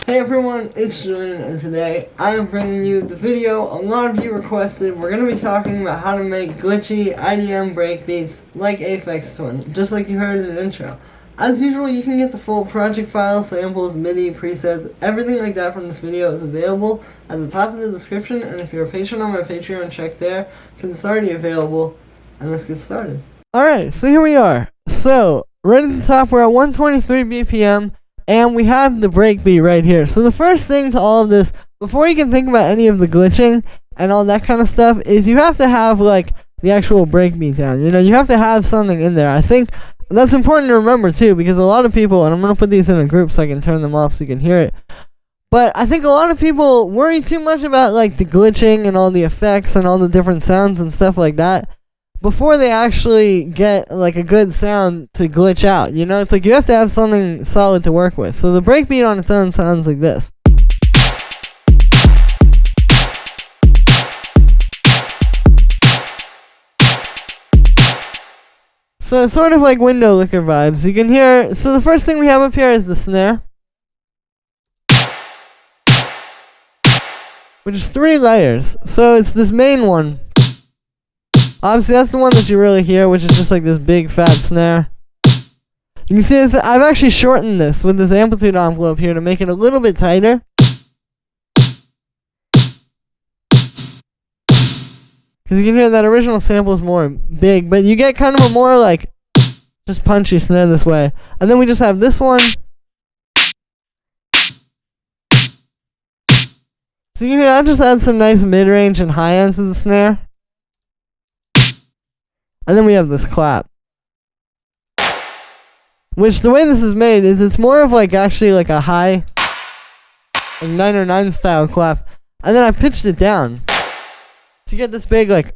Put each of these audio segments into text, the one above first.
Hey everyone, it's Jordan, and today I am bringing you the video a lot of you requested. We're going to be talking about how to make glitchy IDM breakbeats like Aphex Twin, just like you heard in the intro. As usual, you can get the full project file, samples, MIDI, presets, everything like that from this video is available at the top of the description, and if you're a patron on my Patreon, check there, because it's already available, and let's get started. Alright, so here we are. So, right at the top, we're at 123 BPM. And we have the breakbeat right here. So the first thing to all of this, before you can think about any of the glitching and all that kind of stuff, is you have to have like the actual breakbeat down. You know, you have to have something in there. I think that's important to remember too, because a lot of people, and I'm going to put these in a group so I can turn them off so you can hear it. But I think a lot of people worry too much about like the glitching and all the effects and all the different sounds and stuff like that before they actually get like a good sound to glitch out. You know, it's like you have to have something solid to work with. So the breakbeat on its own sounds like this. So it's sort of like window licker vibes. You can hear, so the first thing we have up here is the snare, which is 3 layers. So it's this main one. Obviously, that's the one that you really hear, which is just like this big fat snare. You can see this, I've actually shortened this with this amplitude envelope here to make it a little bit tighter. Because you can hear that original sample is more big, but you get kind of a more like just punchy snare this way. And then we just have this one. So you can hear that just adds some nice mid-range and high end to the snare. And then we have this clap, which the way this is made is it's more of like actually like a high, like 909 style clap, and then I pitched it down to get this big like,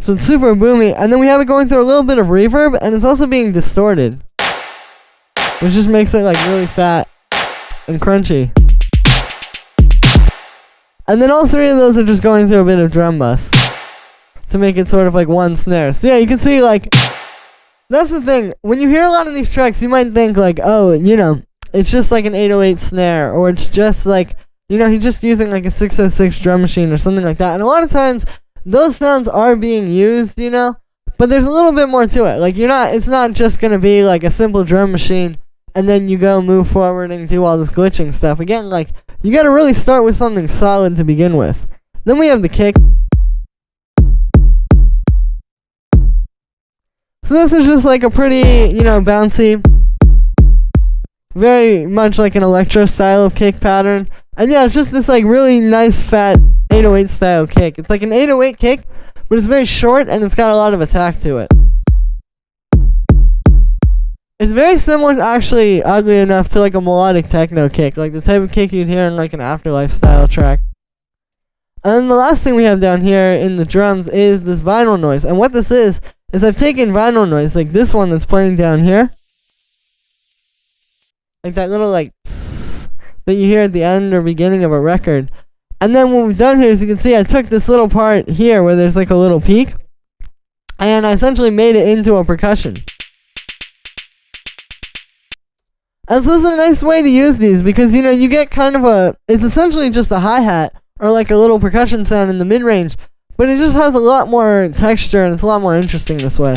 so it's super boomy, and then we have it going through a little bit of reverb, and it's also being distorted, which just makes it like really fat and crunchy. And then all 3 of those are just going through a bit of drum bus to make it sort of like one snare. So yeah, you can see like, that's the thing, when you hear a lot of these tracks, you might think like, oh, you know, it's just like an 808 snare, or it's just like, you know, he's just using like a 606 drum machine or something like that. And a lot of times, those sounds are being used, you know, but there's a little bit more to it. Like it's not just gonna be like a simple drum machine, and then you go move forward and do all this glitching stuff. Again, like, you gotta really start with something solid to begin with. Then we have the kick. So this is just like a pretty, you know, bouncy, very much like an electro style of kick pattern. And yeah, it's just this like really nice fat 808 style kick. It's like an 808 kick, but it's very short and it's got a lot of attack to it. It's very similar, actually, oddly enough, to like a melodic techno kick, like the type of kick you'd hear in like an Afterlife style track. And then the last thing we have down here in the drums is this vinyl noise. And what this is I've taken vinyl noise, like this one that's playing down here, like that little like tss that you hear at the end or beginning of a record. And then what we've done here is, you can see I took this little part here where there's like a little peak, and I essentially made it into a percussion. And so this is a nice way to use these, because, you know, you get kind of it's essentially just a hi-hat or like a little percussion sound in the mid-range, but it just has a lot more texture and it's a lot more interesting this way.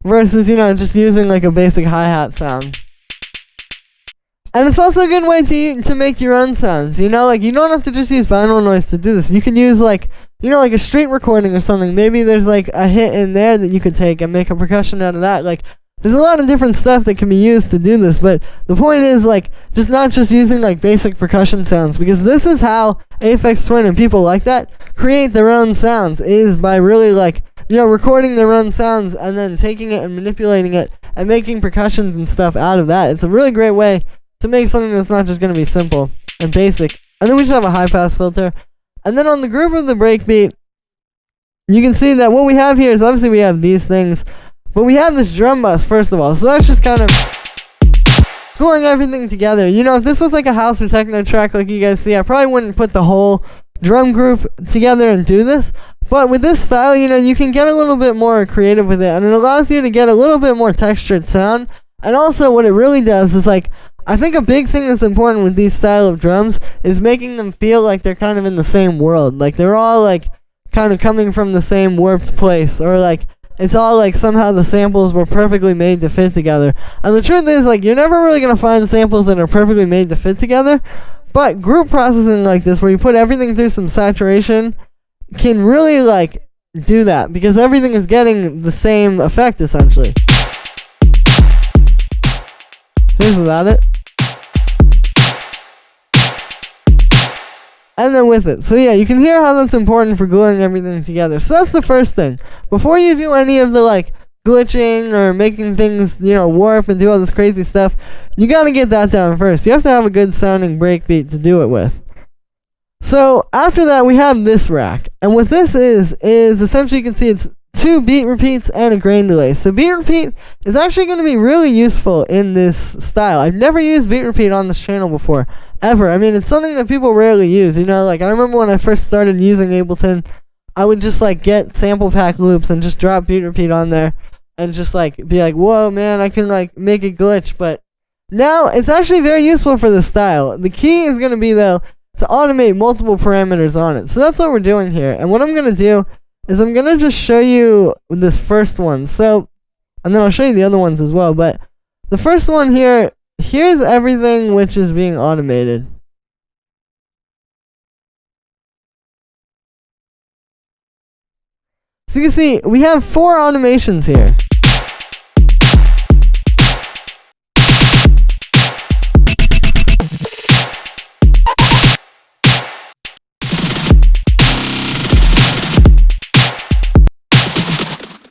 Versus, you know, just using like a basic hi-hat sound. And it's also a good way to make your own sounds, you know, like you don't have to just use vinyl noise to do this. You can use like, you know, like a street recording or something. Maybe there's like a hit in there that you could take and make a percussion out of that. Like, there's a lot of different stuff that can be used to do this, but the point is like just not just using like basic percussion sounds, because this is how Aphex Twin and people like that create their own sounds, is by really like, you know, recording their own sounds and then taking it and manipulating it and making percussions and stuff out of that. It's a really great way to make something that's not just going to be simple and basic. And then we just have a high pass filter. And then on the groove of the breakbeat, you can see that what we have here is, obviously we have these things, but we have this drum bus first of all. So that's just kind of pulling everything together. You know, if this was like a house or techno track like you guys see, I probably wouldn't put the whole drum group together and do this. But with this style, you know, you can get a little bit more creative with it, and it allows you to get a little bit more textured sound. And also what it really does is, like, I think a big thing that's important with these style of drums is making them feel like they're kind of in the same world. Like, they're all, like, kind of coming from the same warped place, or, like, it's all, like, somehow the samples were perfectly made to fit together. And the truth is, like, you're never really going to find samples that are perfectly made to fit together, but group processing like this, where you put everything through some saturation, can really, like, do that, because everything is getting the same effect, essentially. Here's without it. And then with it. So yeah, you can hear how that's important for gluing everything together. So that's the first thing. Before you do any of the, like, glitching or making things, you know, warp and do all this crazy stuff, you gotta get that down first. You have to have a good sounding breakbeat to do it with. So after that, we have this rack. And what this is essentially, you can see it's 2 beat repeats and a grain delay. So beat repeat is actually going to be really useful in this style. I've never used beat repeat on this channel before, ever. I mean, it's something that people rarely use, you know, like I remember when I first started using Ableton, I would just, like, get sample pack loops and just drop beat repeat on there and just, like, be like, whoa, man, I can, like, make it glitch. But now it's actually very useful for this style. The key is going to be, though, to automate multiple parameters on it. So that's what we're doing here. And what I'm going to do is I'm going to just show you this first one. So, and then I'll show you the other ones as well. But the first one here, here's everything which is being automated. So you can see, we have 4 automations here.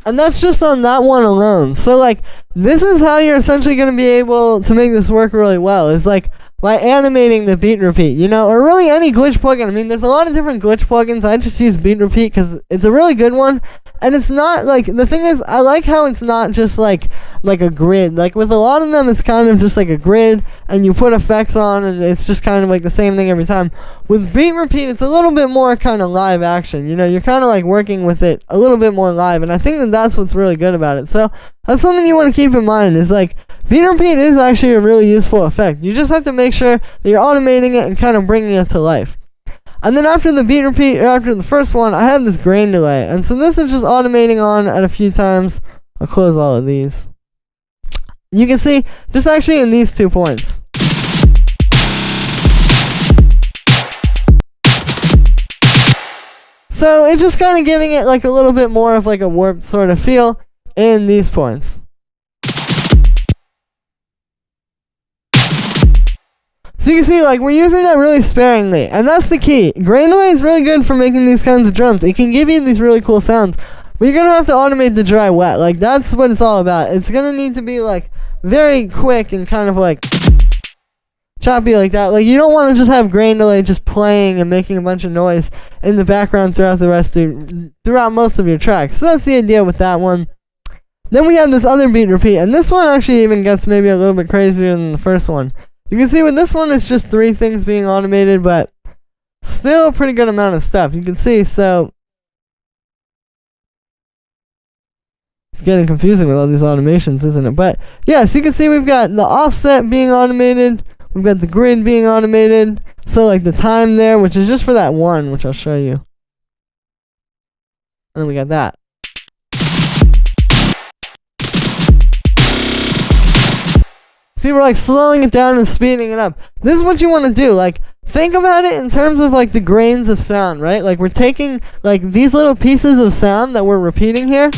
And that's just on that one alone. So, like, this is how you're essentially going to be able to make this work really well. Is, like, by animating the beat repeat, you know, or really any glitch plugin. I mean, there's a lot of different glitch plugins. I just use beat repeat because it's a really good one. And it's not, like, the thing is, I like how it's not just, like a grid. Like, with a lot of them, it's kind of just like a grid, and you put effects on, and it's just kind of like the same thing every time. With beat repeat, it's a little bit more kind of live action. You know, you're kind of, like, working with it a little bit more live, and I think that that's what's really good about it. So, that's something you want to keep in mind, is, like, beat repeat is actually a really useful effect. You just have to make sure that you're automating it and kind of bringing it to life. And then after the beat repeat, or after the first one, I have this grain delay. And so this is just automating on at a few times. I'll close all of these. You can see, just actually in these 2 points. So it's just kind of giving it, like, a little bit more of, like, a warped sort of feel in these points. So you can see, like, we're using that really sparingly, and that's the key. Grain delay is really good for making these kinds of drums. It can give you these really cool sounds, but you're gonna have to automate the dry wet. Like, that's what it's all about. It's gonna need to be, like, very quick and kind of, like, choppy like that. Like, you don't want to just have grain delay just playing and making a bunch of noise in the background throughout most of your tracks. So that's the idea with that one. Then we have this other beat repeat, and this one actually even gets maybe a little bit crazier than the first one. You can see with this one, it's just 3 things being automated, but still a pretty good amount of stuff. You can see, so it's getting confusing with all these automations, isn't it? But yeah, so you can see we've got the offset being automated, we've got the grid being automated, so like the time there, which is just for that one, which I'll show you. And then we got that. See, we're like slowing it down and speeding it up. This is what you want to do. Like, think about it in terms of like the grains of sound, right? Like, we're taking like these little pieces of sound that we're repeating here.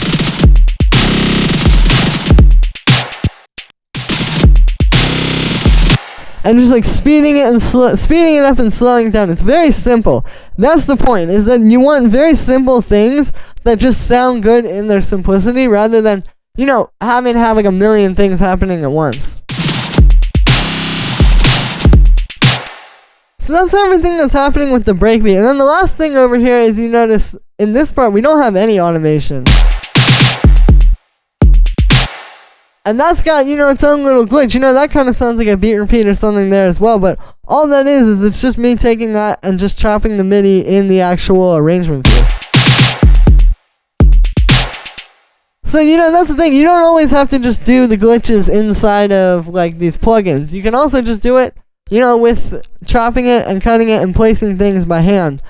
And just like speeding it up and slowing it down. It's very simple. That's the point, is that you want very simple things that just sound good in their simplicity, rather than, you know, having to have like a million things happening at once. So that's everything that's happening with the breakbeat. And then the last thing over here is, you notice in this part we don't have any automation. And that's got, you know, its own little glitch. You know, that kind of sounds like a beat repeat or something there as well. But all that is it's just me taking that and just chopping the MIDI in the actual arrangement view. So, you know, that's the thing. You don't always have to just do the glitches inside of, like, these plugins. You can also just do it, you know, with chopping it and cutting it and placing things by hand.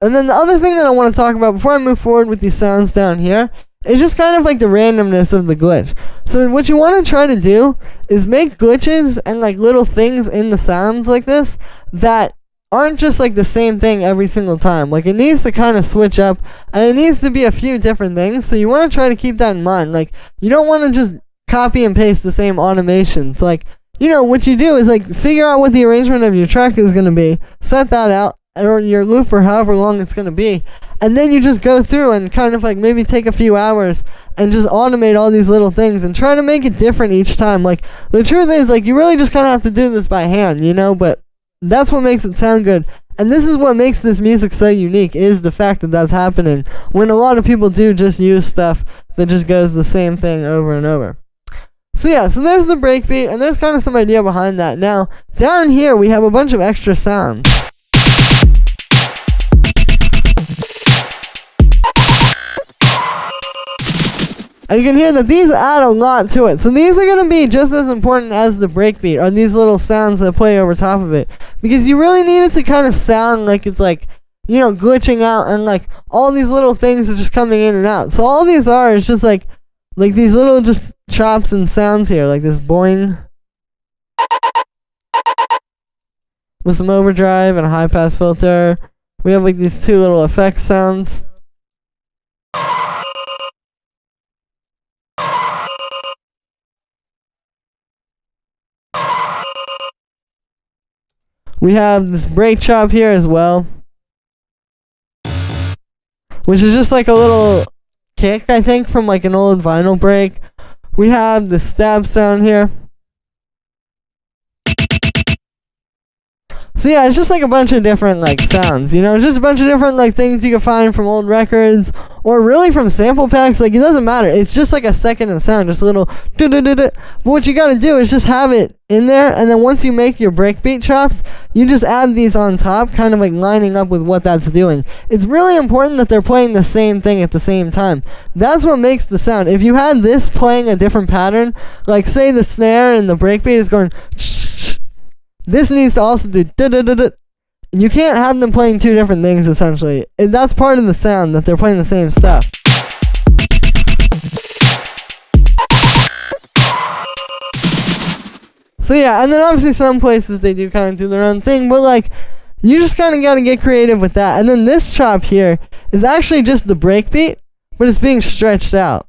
And then the other thing that I want to talk about before I move forward with these sounds down here is just kind of like the randomness of the glitch. So what you want to try to do is make glitches and, like, little things in the sounds like this that aren't just like the same thing every single time. Like, it needs to kind of switch up, and it needs to be a few different things. So you want to try to keep that in mind. Like, you don't want to just copy and paste the same automations. Like, you know, what you do is, like, figure out what the arrangement of your track is going to be, set that out, or your loop, or however long it's going to be, and then you just go through and kind of, like, maybe take a few hours and just automate all these little things and try to make it different each time. Like, the truth is, like, you really just kind of have to do this by hand, you know, but that's what makes it sound good. And this is what makes this music so unique, is the fact that that's happening when a lot of people do just use stuff that just goes the same thing over and over. So yeah, so there's the breakbeat, and there's kind of some idea behind that. Now, down here we have a bunch of extra sounds. And you can hear that these add a lot to it. So these are going to be just as important as the breakbeat, or these little sounds that play over top of it. Because you really need it to kind of sound like it's, like, you know, glitching out, and, like, all these little things are just coming in and out. So all these are is just like these little just chops and sounds here, like this boing with some overdrive and a high pass filter. We have, like, these two little effects sounds. We have this break chop here as well, which is just like a little kick, I think, from, like, an old vinyl break. We have the stab sound here. So yeah, it's just like a bunch of different, like, sounds, you know, just a bunch of different, like, things you can find from old records, or really from sample packs. Like, it doesn't matter. It's just like a second of sound, just a little But what you gotta do is just have it in there, and then once you make your breakbeat chops, you just add these on top, kind of like lining up with what that's doing. It's really important that they're playing the same thing at the same time. That's what makes the sound. If you had this playing a different pattern, like, say the snare and the breakbeat is going, this needs to also do You can't have them playing two different things, essentially. That's part of the sound, that they're playing the same stuff. So yeah, and then obviously some places they do kind of do their own thing, but, like, you just kind of got to get creative with that. And then this chop here is actually just the breakbeat, but it's being stretched out.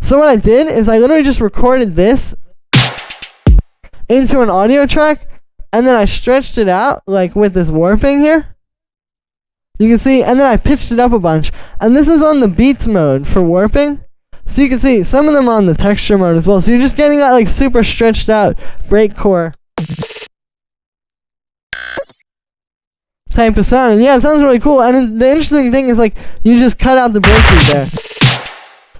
So what I did is I literally just recorded this into an audio track, and then I stretched it out, like, with this warping here. You can see, and then I pitched it up a bunch. And this is on the beats mode for warping. So you can see some of them are on the texture mode as well. So you're just getting that, like, super stretched out breakcore type of sound. And yeah, it sounds really cool. And the interesting thing is, like, you just cut out the breakbeat there.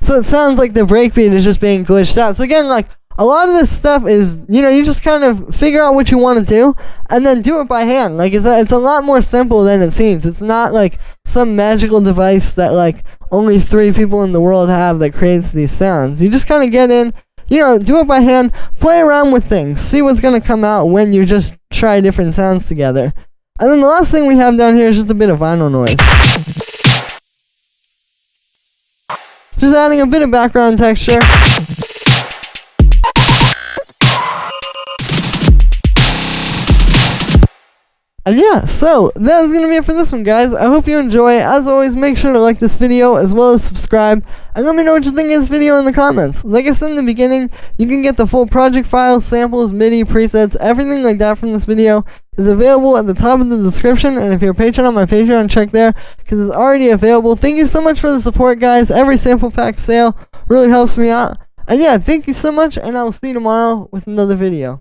So it sounds like the breakbeat is just being glitched out. So again, like, a lot of this stuff is, you know, you just kind of figure out what you want to do, and then do it by hand. Like, it's a lot more simple than it seems. It's not like some magical device that, like, only 3 people in the world have that creates these sounds. You just kind of get in, you know, do it by hand, play around with things, see what's going to come out when you just try different sounds together. And then the last thing we have down here is just a bit of vinyl noise. Just adding a bit of background texture. And yeah, so that is going to be it for this one, guys. I hope you enjoy. As always, make sure to like this video as well as subscribe, and let me know what you think of this video in the comments. Like I said in the beginning, you can get the full project files, samples, MIDI, presets, everything like that from this video is available at the top of the description. And if you're a patron on my Patreon, check there because it's already available. Thank you so much for the support, guys. Every sample pack sale really helps me out. And yeah, thank you so much, and I will see you tomorrow with another video.